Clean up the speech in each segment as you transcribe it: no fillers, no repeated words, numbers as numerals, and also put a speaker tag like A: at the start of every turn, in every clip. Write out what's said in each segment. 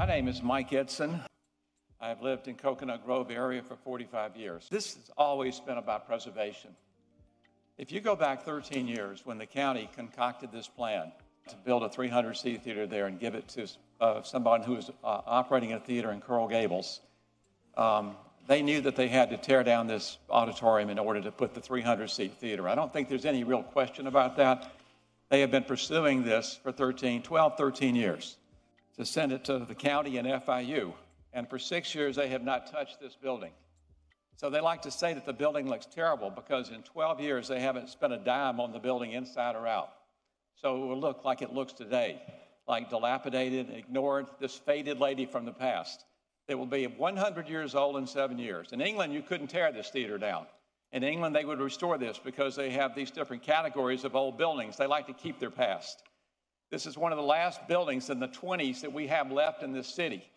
A: name is Mike Eidson. I've lived in Coconut Grove area for 45 years. This has always been about preservation. If you go back 13 years when the county concocted this plan to build a 300-seat theater there and give it to somebody who was operating a theater in Coral Gables, they knew that they had to tear down this auditorium in order to put the 300-seat theater. I don't think there's any real question about that. They have been pursuing this for 12, 13 years to send it to the county and FIU. And for 6 years, they have not touched this building. So they like to say that the building looks terrible because in 12 years, they haven't spent a dime on the building inside or out. So it will look like it looks today, like dilapidated, ignored, this faded lady from the past. It will be 100 years old in 7 years. In England, you couldn't tear this theater down. In England, they would restore this because they have these different categories of old buildings. They like to keep their past. This is one of the last buildings in the 20s that we have left in this city.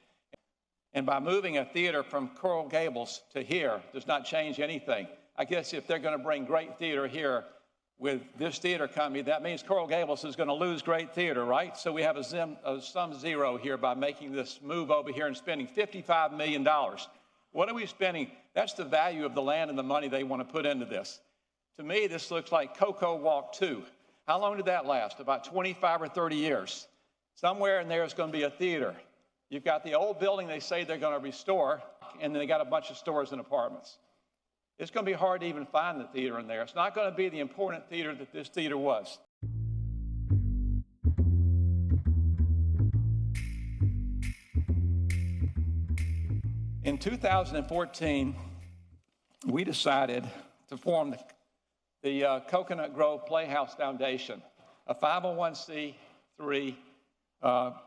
A: And by moving a theater from Coral Gables to here does not change anything. I guess if they're going to bring great theater here with this theater company, that means Coral Gables is going to lose great theater, right? So we have a sum zero here by making this move over here and spending $55 million. What are we spending? That's the value of the land and the money they want to put into this. To me, this looks like Cocoa Walk 2. How long did that last? About 25 or 30 years. Somewhere in there is going to be a theater. You've got the old building they say they're going to restore, and then they got a bunch of stores and apartments. It's going to be hard to even find the theater in there. It's not going to be the important theater that this theater was. In 2014, we decided to form the Coconut Grove Playhouse Foundation, a 501c3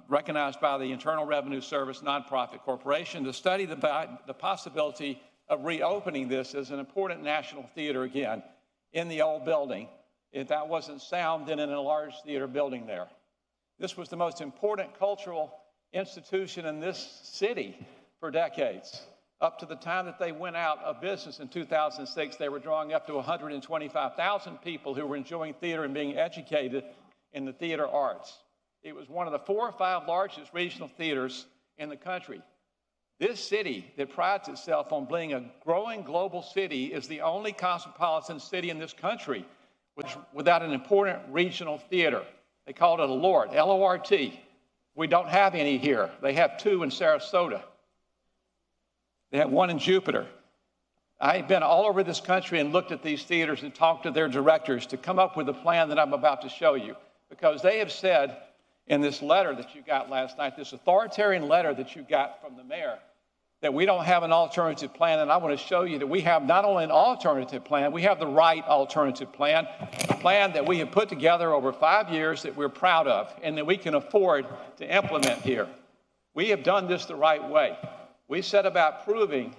A: recognized by the Internal Revenue Service nonprofit corporation to study the possibility of reopening this as an important national theater again in the old building. If that wasn't sound, then in a large theater building there. This was the most important cultural institution in this city for decades. Up to the time that they went out of business in 2006, they were drawing up to 125,000 people who were enjoying theater and being educated in the theater arts. It was one of the 4 or 5 largest regional theaters in the country. This city that prides itself on being a growing global city is the only cosmopolitan city in this country without an important regional theater. They called it a LORT, L-O-R-T. We don't have any here. They have 2 in Sarasota. They have 1 in Jupiter. I've been all over this country and looked at these theaters and talked to their directors to come up with the plan that I'm about to show you, because they have said in this letter that you got last night, this authoritarian letter that you got from the mayor, that we don't have an alternative plan. And I want to show you that we have not only an alternative plan, we have the right alternative plan, a plan that we have put together over 5 years that we're proud of and that we can afford to implement here. We have done this the right way. We set about proving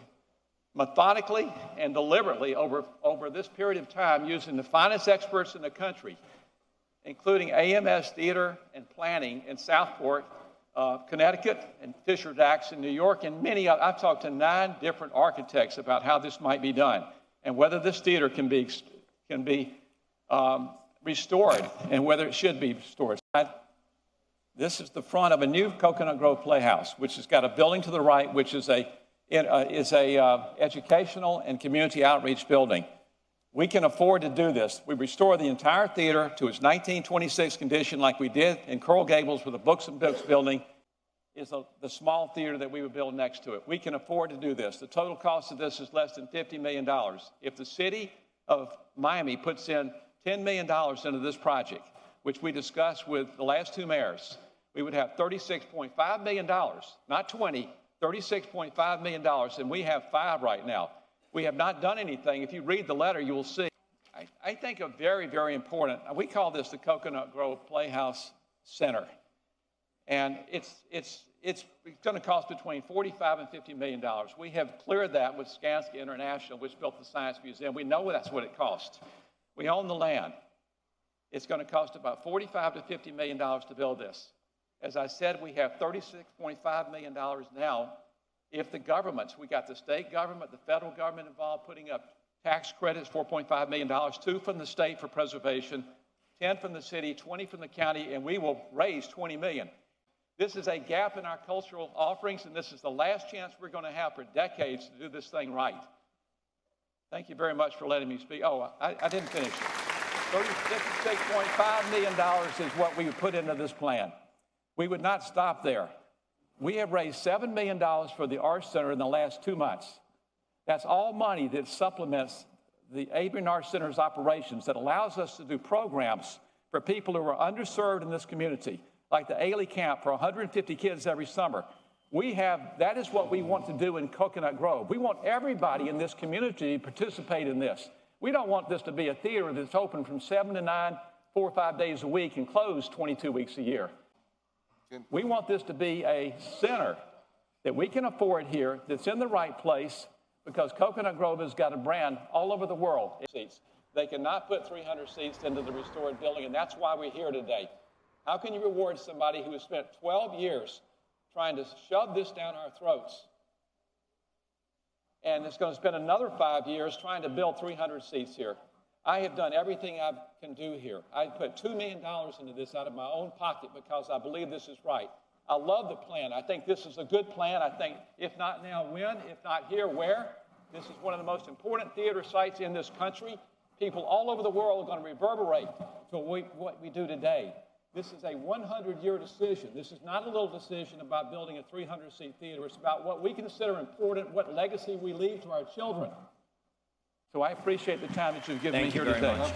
A: methodically and deliberately over this period of time using the finest experts in the country, including AMS Theater and Planning in Southport, Connecticut, and Fisher Dax in New York, and many others. I've talked to 9 different architects about how this might be done and whether this theater can be restored and whether it should be restored. This is the front of a new Coconut Grove Playhouse, which has got a building to the right, which is a educational and community outreach building. We can afford to do this. We restore the entire theater to its 1926 condition like we did in Coral Gables with the Books and Books building is the small theater that we would build next to it. We can afford to do this. The total cost of this is less than $50 million. If the city of Miami puts in $10 million into this project, which we discussed with the last 2 mayors, we would have $36.5 million, not 20, $36.5 million, and we have 5 right now. We have not done anything. If you read the letter, you will see. I think a very, very important, we call this the Coconut Grove Playhouse Center. And it's going to cost between $45 and $50 million. We have cleared that with Skanska International, which built the Science Museum. We know that's what it costs. We own the land. It's going to cost about $45 to $50 million to build this. As I said, we have $36.5 million now. If the governments, we got the state government, the federal government involved, putting up tax credits, $4.5 million, 2 from the state for preservation, 10 from the city, 20 from the county, and we will raise $20 million. This is a gap in our cultural offerings, and this is the last chance we're going to have for decades to do this thing right. Thank you very much for letting me speak. Oh, I didn't finish. $36.5 million is what we put into this plan. We would not stop there. We have raised $7 million for the Arts Center in the last 2 months. That's all money that supplements the Adrian Arts Center's operations, that allows us to do programs for people who are underserved in this community, like the Ailey Camp for 150 kids every summer. That is what we want to do in Coconut Grove. We want everybody in this community to participate in this. We don't want this to be a theater that's open from 7 to 9, 4 or 5 days a week and closed 22 weeks a year. We want this to be a center that we can afford here, that's in the right place, because Coconut Grove has got a brand all over the world. They cannot put 300 seats into the restored building, and that's why we're here today. How can you reward somebody who has spent 12 years trying to shove this down our throats, and is going to spend another 5 years trying to build 300 seats here? I have done everything I can do here. I put $2 million into this out of my own pocket because I believe this is right. I love the plan. I think this is a good plan. I think if not now, when? If not here, where? This is one of the most important theater sites in this country. People all over the world are going to reverberate to what we do today. This is a 100-year decision. This is not a little decision about building a 300-seat theater. It's about what we consider important, what legacy we leave to our children. So I appreciate the time that you've given me here today.